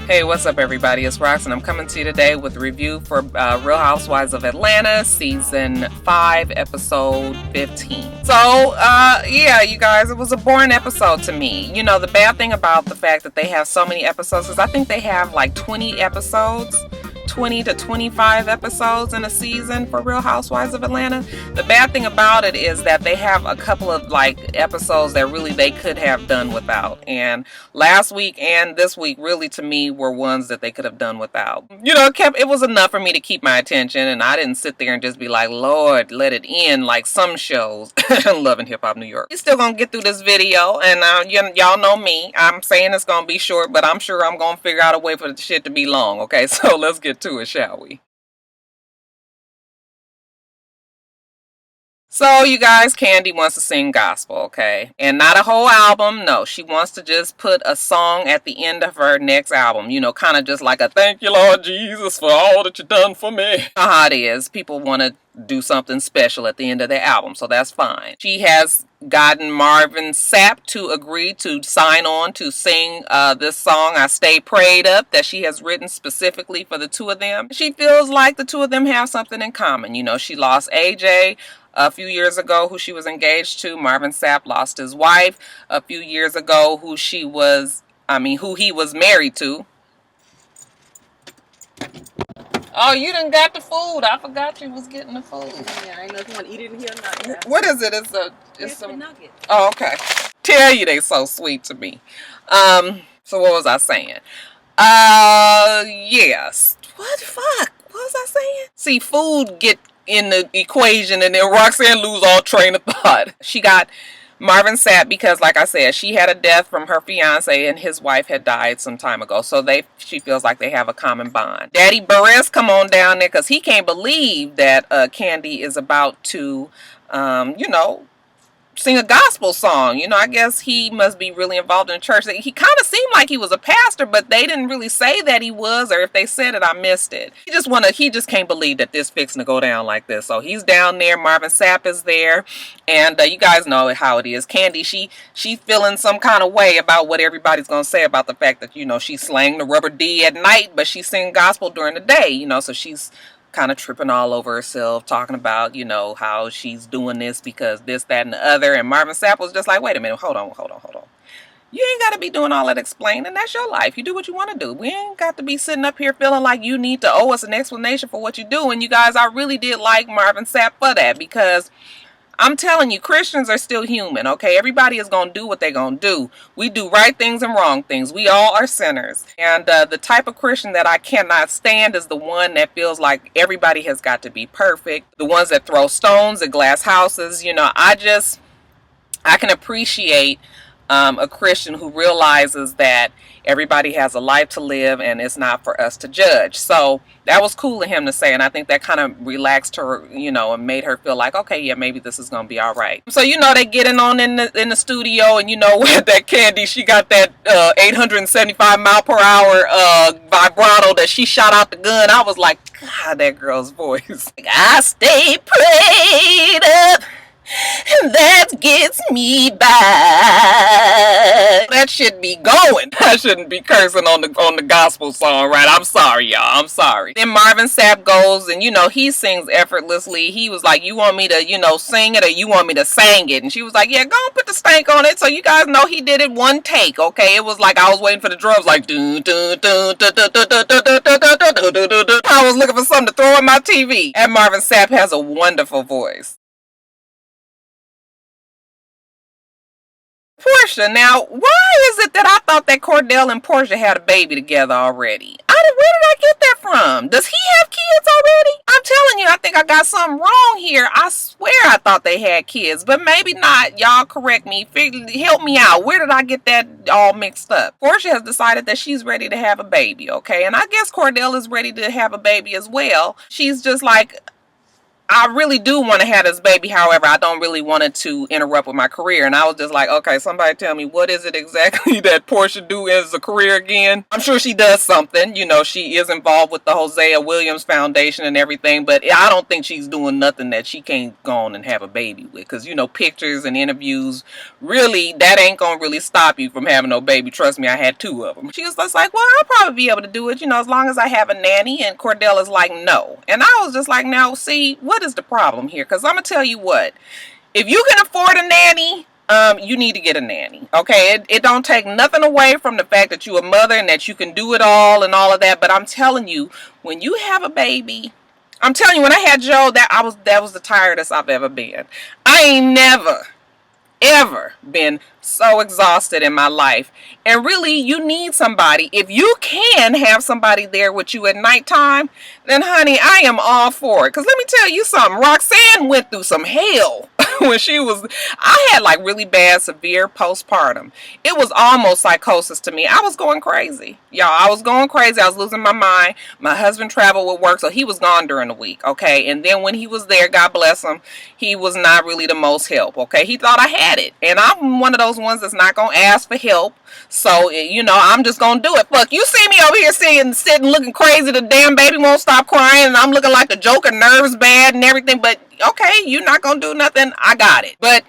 Hey, what's up everybody? It's Rox and I'm coming to you today with a review for Real Housewives of Atlanta Season 5, Episode 15. So, yeah, you guys, it was a boring episode to me. You know, the bad thing about the fact that they have so many episodes is I think they have like 20 episodes. 20 to 25 episodes in a season for Real Housewives of Atlanta. The bad thing about it is that they have a couple of like episodes that really they could have done without. And last week and this week really to me were ones that they could have done without. You know, it was enough for me to keep my attention, and I didn't sit there and just be like, Lord, let it end like some shows. Love and Hip Hop New York. We're still gonna get through this video, and y'all know me. I'm saying it's gonna be short, but I'm sure I'm gonna figure out a way for the shit to be long. Okay, so let's get to it, shall we? So you guys, Kandi wants to sing gospel, okay? And not a whole album, no. She wants to just put a song at the end of her next album. You know, kind of just like a thank you, Lord Jesus, for all that you've done for me. It is. People want to do something special at the end of their album, so that's fine. She has gotten Marvin Sapp to agree to sign on to sing this song, I Stay Prayed Up, that she has written specifically for the two of them. She feels like the two of them have something in common. You know, she lost AJ a few years ago, who she was engaged to. Marvin Sapp lost his wife a few years ago, who he was married to. Oh, you done got the food. I forgot you was getting the food. Yeah, I know if you want to eat it in here or not. Yeah. What is it? It's some nugget. Oh, okay. Tell you they so sweet to me. So what was I saying? Yes. What the fuck? What was I saying? See, food get in the equation and then Roxanne lose all train of thought. She got Marvin Sapp because, like I said, she had a death from her fiance and his wife had died some time ago. So she feels like they have a common bond. Daddy Burress come on down there because he can't believe that Kandi is about to, sing a gospel song. You know, I guess he must be really involved in the church. He kind of seemed like he was a pastor, but they didn't really say that he was, or if they said it, I missed it. He just can't believe that this fixing to go down like this. So he's down there. Marvin Sapp is there, and you guys know how it is. Kandi, she's feeling some kind of way about what everybody's gonna say about the fact that, you know, she's slaying the rubber D at night, but she's singing gospel during the day. You know, so she's kind of tripping all over herself, talking about, you know, how she's doing this because this, that, and the other. And Marvin Sapp was just like, wait a minute, hold on. You ain't got to be doing all that explaining. That's your life. You do what you want to do. We ain't got to be sitting up here feeling like you need to owe us an explanation for what you do. And you guys, I really did like Marvin Sapp for that, because I'm telling you, Christians are still human, okay? Everybody is going to do what they're going to do. We do right things and wrong things. We all are sinners. And the type of Christian that I cannot stand is the one that feels like everybody has got to be perfect. The ones that throw stones at glass houses. You know, I can appreciate a Christian who realizes that everybody has a life to live and it's not for us to judge. So that was cool of him to say, and I think that kind of relaxed her, you know, and made her feel like, okay, yeah, maybe this is gonna be all right. So, you know, they getting on in the studio, and you know what, that Kandi, she got that 875 mile per hour vibrato that she shot out the gun. I was like, God, that girl's voice. I stay prayed up, and that gets me by. That should be going. I shouldn't be cursing on the gospel song, right? I'm sorry, y'all. I'm sorry. Then Marvin Sapp goes, and, you know, he sings effortlessly. He was like, you want me to, you know, sing it, or you want me to sing it? And she was like, yeah, go and put the stank on it. So you guys know he did it one take, okay? It was like I was waiting for the drums, like dun dun dun dun dun dun dun dun dun dun dun dun dun dun. I was looking for something to throw in my TV. And Marvin Sapp has a wonderful voice. Porsha, now, why is it that I thought that Cordell and Porsha had a baby together already? Where did I get that from? Does he have kids already? I'm telling you, I think I got something wrong here. I swear I thought they had kids, but maybe not. Y'all correct me. Help me out. Where did I get that all mixed up? Porsha has decided that she's ready to have a baby, okay? And I guess Cordell is ready to have a baby as well. She's just like, I really do want to have this baby. However, I don't really want it to interrupt with my career. And I was just like, okay, somebody tell me, what is it exactly that Porsha do as a career again? I'm sure she does something. You know, she is involved with the Hosea Williams Foundation and everything, but I don't think she's doing nothing that she can't go on and have a baby with. Because, you know, pictures and interviews, really, that ain't going to really stop you from having no baby. Trust me, I had 2 of them. She was just like, well, I'll probably be able to do it, you know, as long as I have a nanny. And Cordell is like, no. And I was just like, now, see, what is the problem here? Because I'm going to tell you what, if you can afford a nanny, you need to get a nanny. Okay, it don't take nothing away from the fact that you're a mother and that you can do it all and all of that. But I'm telling you, when you have a baby, I'm telling you, when I had Joe, that was the tiredest I've ever been. I ain't never ever been so exhausted in my life. And really, you need somebody. If you can have somebody there with you at nighttime, then honey, I am all for it. Because let me tell you something, Roxanne went through some hell when I had like really bad, severe postpartum. It was almost psychosis to me. I was going crazy. Y'all, I was going crazy. I was losing my mind. My husband traveled with work, so he was gone during the week, okay? And then when he was there, God bless him, he was not really the most help, okay? He thought I had it. And I'm one of those ones that's not going to ask for help. So, you know, I'm just going to do it. Fuck, you see me over here sitting looking crazy. The damn baby won't stop crying. And I'm looking like the Joker, nerves bad and everything. But, okay, you're not going to do nothing. I got it. But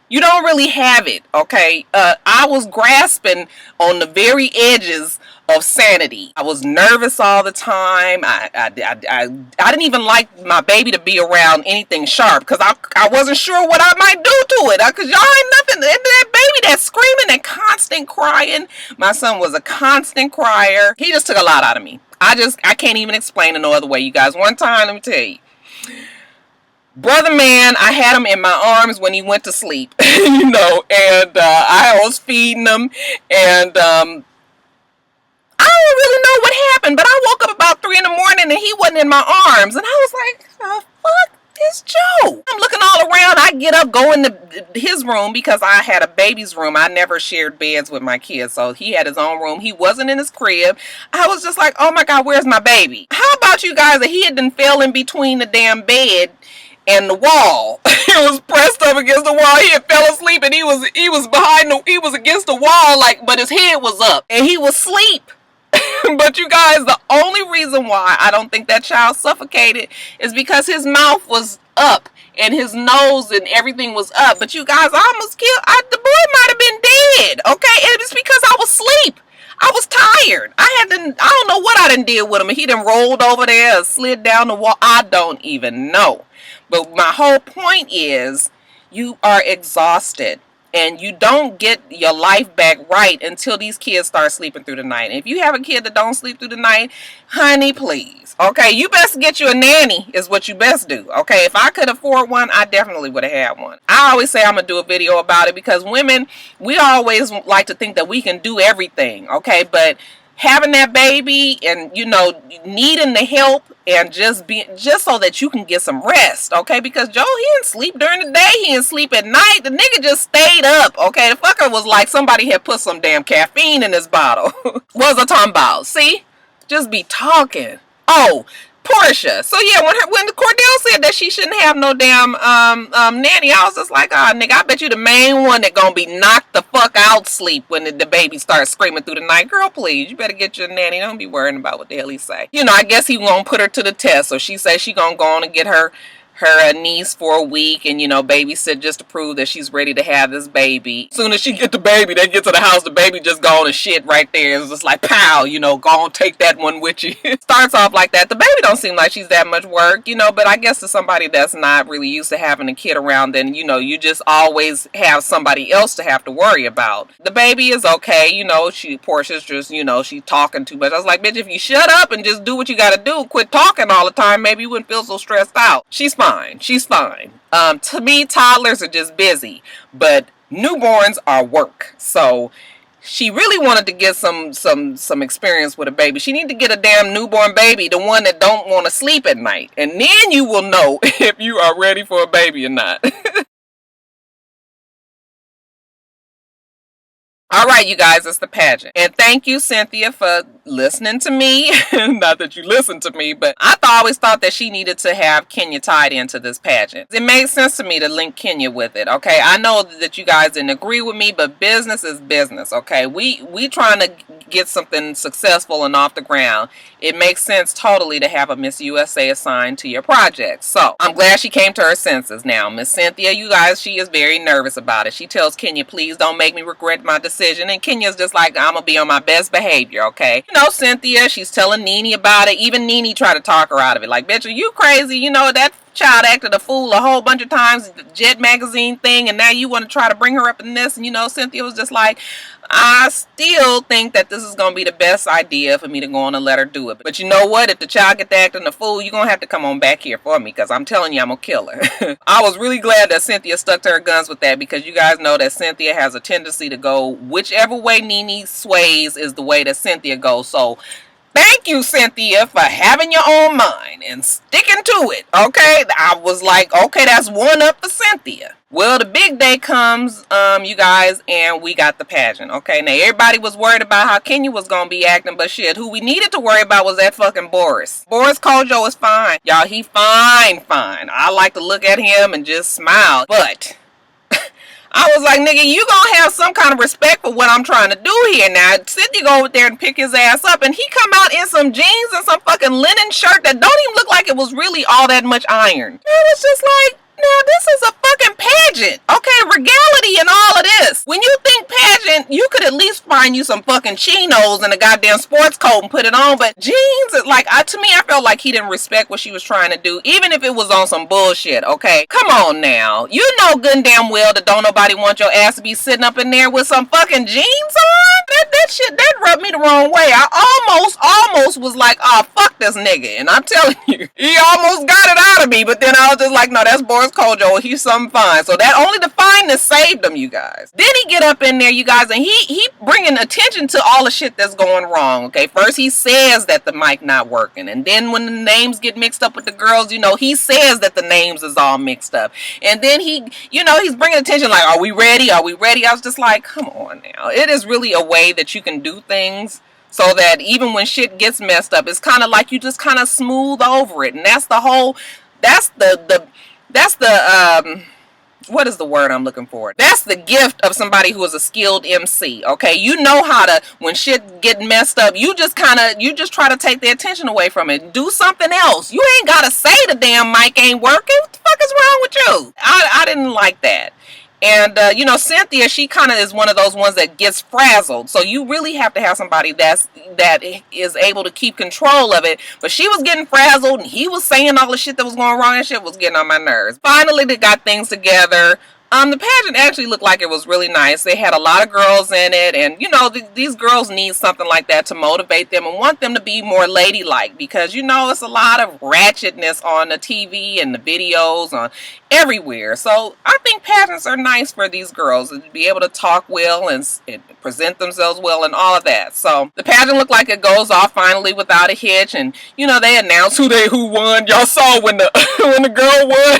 you don't really have it, okay? I was grasping on the very edges of sanity. I was nervous all the time. I didn't even like my baby to be around anything sharp because I wasn't sure what I might do to it. Because y'all ain't nothing. That baby that's screaming and constant crying. My son was a constant crier. He just took a lot out of me. I can't even explain it no other way, you guys. One time, let me tell you. Brother man, I had him in my arms when he went to sleep, you know, and I was feeding him, and I don't really know what happened, but I woke up about 3 in the morning and he wasn't in my arms, and I was like, the fuck is Joe? I'm looking all around. I get up, go into his room because I had a baby's room. I never shared beds with my kids, so he had his own room. He wasn't in his crib. I was just like, oh my God, where's my baby? How about you guys that he had been fell in between the damn bed and the wall? He was pressed up against the wall. He had fell asleep and he was against the wall, like, but his head was up and he was asleep. But you guys, the only reason why I don't think that child suffocated is because his mouth was up and his nose and everything was up. But you guys, I almost killed. The boy might have been dead. Okay, it was because I was asleep. I was tired. I don't know what I done did with him. He done rolled over there or slid down the wall. I don't even know. But my whole point is, you are exhausted. And you don't get your life back right until these kids start sleeping through the night. And if you have a kid that don't sleep through the night, honey, please. Okay, you best get you a nanny is what you best do. Okay, if I could afford one, I definitely would have had one. I always say I'm going to do a video about it because women, we always like to think that we can do everything. Okay, but having that baby and, you know, needing the help and just so that you can get some rest, okay? Because Joe, he didn't sleep during the day, he didn't sleep at night. The nigga just stayed up, okay? The fucker was like somebody had put some damn caffeine in his bottle. What was I talking about? See? Just be talking. Oh, Porsha. So yeah, when Cordell said that she shouldn't have no damn nanny, I was just like, oh nigga, I bet you the main one that gonna be knocked the fuck out sleep when the baby starts screaming through the night. Girl, please, you better get your nanny. Don't be worrying about what the hell he say. You know, I guess he won't put her to the test. So she says she gonna go on and get her niece for a week and, you know, babysit just to prove that she's ready to have this baby. As soon as she get the baby, they get to the house, the baby just gone and shit right there. It's just like, pow, you know, go on, take that one with you. Starts off like that. The baby don't seem like she's that much work, you know, but I guess to somebody that's not really used to having a kid around, then, you know, you just always have somebody else to have to worry about. The baby is okay, you know, Portia's just, you know, she's talking too much. I was like, bitch, if you shut up and just do what you gotta do, quit talking all the time, maybe you wouldn't feel so stressed out. She's fine. She's fine. To me, toddlers are just busy, but newborns are work. So she really wanted to get some experience with a baby. She need to get a damn newborn baby, the one that don't want to sleep at night, and then you will know if you are ready for a baby or not. All right, you guys, it's the pageant, and thank you, Cynthia, for listening to me. Not that you listen to me, but I always thought that she needed to have Kenya tied into this pageant. It made sense to me to link Kenya with it, okay? I know that you guys didn't agree with me, but business is business, okay? We trying to get something successful and off the ground. It makes sense totally to have a Miss USA assigned to your project. So I'm glad she came to her senses now. Miss Cynthia, you guys, she is very nervous about it. She tells Kenya, please don't make me regret my decision. And Kenya's just like, I'm going to be on my best behavior, okay? You know, Cynthia, she's telling Nene about it. Even Nene tried to talk her out of it. Like, bitch, are you crazy? You know, that child acted a fool a whole bunch of times, the Jet magazine thing, and now you want to try to bring her up in this. And, you know, Cynthia was just like, I still think that this is going to be the best idea for me to go on and let her do it. But you know what? If the child get to acting a fool, you're going to have to come on back here for me, because I'm telling you, I'm going to kill her. I was really glad that Cynthia stuck to her guns with that, because you guys know that Cynthia has a tendency to go whichever way Nene sways is the way that Cynthia goes. So thank you, Cynthia, for having your own mind and sticking to it, okay? I was like, okay, that's one up for Cynthia. Well, the big day comes, you guys, and we got the pageant, okay? Now, everybody was worried about how Kenya was going to be acting, but shit, who we needed to worry about was that fucking Boris. Boris Kojo is fine. Y'all, he fine. I like to look at him and just smile, but I was like, nigga, you gonna have some kind of respect for what I'm trying to do here. Now, Cynthia go over there and pick his ass up, and he come out in some jeans and some fucking linen shirt that don't even look like it was really all that much iron. It was just like, now this is a fucking pageant, okay? Regality and all of this. When you think pageant, you could at least find you some fucking chinos and a goddamn sports coat and put it on, but jeans, like, to me, I felt like he didn't respect what she was trying to do, even if it was on some bullshit, okay? Come on now. You know good and damn well that don't nobody want your ass to be sitting up in there with some fucking jeans on? That shit, that rubbed me the wrong way. I almost was like, oh, fuck this nigga. And I'm telling you, he almost got it out of me, but then I was just like, no, that's Boris Kojo, he's something fine. So that only the fineness saved him, you guys. Then he get up in there, you guys, and he bringing attention to all the shit that's going wrong, okay? First he says that the mic not working, and then when the names get mixed up with the girls, you know, he says that the names is all mixed up. And then he, you know, he's bringing attention like, are we ready? I was just like, come on now. It is really a way that you can do things so that even when shit gets messed up, it's kind of like you just kind of smooth over it. And that's the whole, that's the what is the word I'm looking for? That's the gift of somebody who is a skilled MC, okay? You know how to, when shit get messed up, you just try to take the attention away from it. Do something else. You ain't got to say the damn mic ain't working. What the fuck is wrong with you? I didn't like that. And, you know, Cynthia, she kind of is one of those ones that gets frazzled. So you really have to have somebody that is able to keep control of it. But she was getting frazzled, and he was saying all the shit that was going wrong, and shit was getting on my nerves. Finally, they got things together. The pageant actually looked like it was really nice. They had a lot of girls in it, and you know, these girls need something like that to motivate them and want them to be more ladylike, because you know, it's a lot of ratchetness on the TV and the videos on everywhere. So I think pageants are nice for these girls to be able to talk well and present themselves well and all of that. So the pageant looked like it goes off finally without a hitch, and you know, they announced who won. Y'all saw when the when the girl won.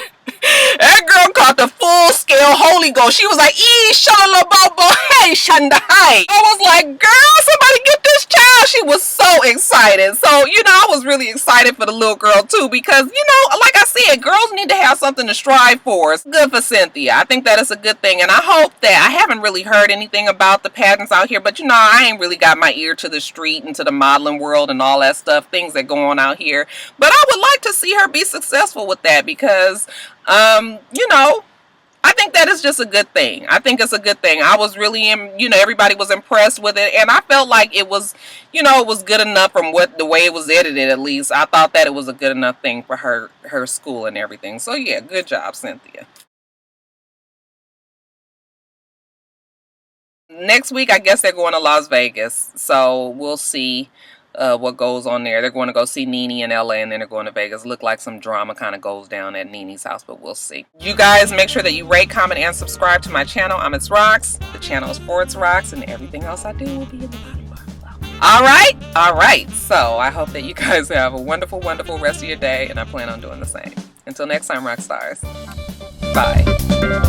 That girl caught the full-scale Holy Ghost. She was like, hey, Shanda, hi. I was like, girl, somebody get this child. She was so excited. So, you know, I was really excited for the little girl, too, because, you know, like I said, girls need to have something to strive for. It's good for Cynthia. I think that is a good thing, and I hope that, I haven't really heard anything about the pageants out here, but, you know, I ain't really got my ear to the street and to the modeling world and all that stuff, things that go on out here. But I would like to see her be successful with that, because you know, I think that is just a good thing. I think it's a good thing. I was really, you know, everybody was impressed with it, and I felt like it was, you know, it was good enough from the way it was edited, at least. I thought that it was a good enough thing for her school and everything. So yeah, good job, Cynthia. Next week, I guess they're going to Las Vegas, so we'll see what goes on there. They're going to go see Nene in LA, and then they're going to Vegas. Look like some drama kind of goes down at Nene's house, but we'll see. You guys make sure that you rate, comment, and subscribe to my channel. I'm itsrox. The channel is for itsrox, and everything else I do will be in the bottom bar below. All right. So I hope that you guys have a wonderful, wonderful rest of your day, and I plan on doing the same. Until next time, Roxstars. Bye.